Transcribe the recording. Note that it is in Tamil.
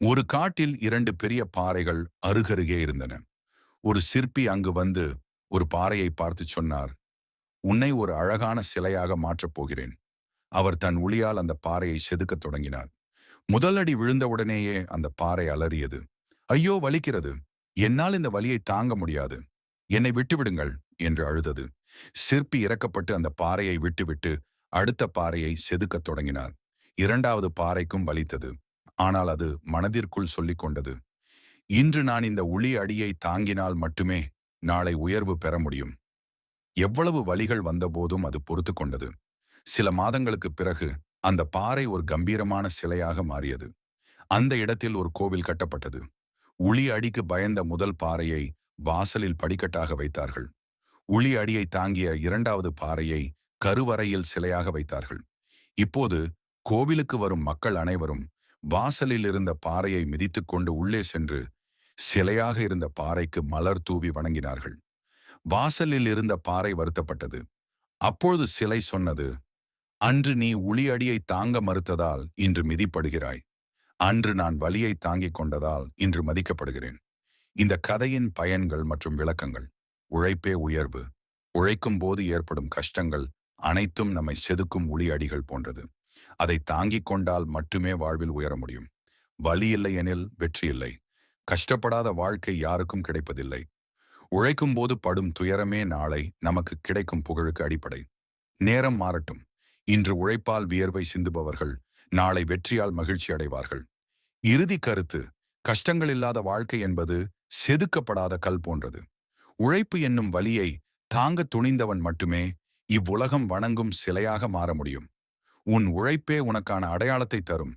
ஒரு காட்டில் இரண்டு பெரிய பாறைகள் அருகருகே இருந்தன. ஒரு சிற்பி அங்கு வந்து ஒரு பாறையை பார்த்து சொன்னார், உன்னை ஒரு அழகான சிலையாக மாற்றப் போகிறேன். அவர் தன் உளியால் அந்த பாறையை செதுக்கத் தொடங்கினார். முதல் அடி விழுந்தவுடனேயே அந்த பாறை அலறியது. ஐயோ, வலிக்கிறது! என்னால் இந்த வலியை தாங்க முடியாது. என்னை விட்டுவிடுங்கள் என்று அழுதது. சிற்பி இறக்கப்பட்டு அந்த பாறையை விட்டுவிட்டு அடுத்த பாறையை செதுக்கத் தொடங்கினார். இரண்டாவது பாறைக்கும் வலித்தது. ஆனால் அது மனதிற்குள் சொல்லிக் கொண்டது, இன்று நான் இந்த உளி அடியை தாங்கினால் மட்டுமே நாளை உயர்வு பெற முடியும். எவ்வளவு வலிகள் வந்தபோதும் அது பொறுத்து கொண்டது. சில மாதங்களுக்குப் பிறகு அந்த பாறை ஒரு கம்பீரமான சிலையாக மாறியது. அந்த இடத்தில் ஒரு கோவில் கட்டப்பட்டது. உளி அடிக்கு பயந்த முதல் பாறையை வாசலில் படிக்கட்டாக வைத்தார்கள். உளி அடியை தாங்கிய இரண்டாவது பாறையை கருவறையில் சிலையாக வைத்தார்கள். இப்போது கோவிலுக்கு வரும் மக்கள் அனைவரும் வாசலில் இருந்த பாறையை மிதித்துக்கொண்டு உள்ளே சென்று சிலையாக இருந்த பாறைக்கு மலர் தூவி வணங்கினார்கள். வாசலில் இருந்த பாறை வருத்தப்பட்டது. அப்பொழுது சிலை சொன்னது, அன்று நீ உளி அடியை தாங்க மறுத்ததால் இன்று மிதிப்படுகிறாய். அன்று நான் வலியை தாங்கிக் கொண்டதால் இன்று மதிக்கப்படுகிறேன். இந்த கதையின் பயன்கள் மற்றும் விளக்கங்கள். உழைப்பே உயர்வு. உழைக்கும் போது ஏற்படும் கஷ்டங்கள் அனைத்தும் நம்மை செதுக்கும் உளி அடிகள் போன்றது. அதை தாங்கிக் கொண்டால் மட்டுமே வாழ்வில் உயர முடியும். வலி இல்லை எனில் வெற்றி இல்லை. கஷ்டப்படாத வாழ்க்கை யாருக்கும் கிடைப்பதில்லை. உழைக்கும் போது படும் துயரமே நாளை நமக்கு கிடைக்கும் புகழுக்கு அடிப்படை. நேரம் மாறட்டும். இன்று உழைப்பால் வியர்வை சிந்துபவர்கள் நாளை வெற்றியால் மகிழ்ச்சி அடைவார்கள். இறுதி கருத்து: கஷ்டங்கள் இல்லாத வாழ்க்கை என்பது செதுக்கப்படாத கல் போன்றது. உழைப்பு என்னும் வலியை தாங்க துணிந்தவன் மட்டுமே இவ்வுலகம் வணங்கும் சிலையாக மாற முடியும். உன் உழைப்பே உனக்கான அடையாளத்தை தரும்.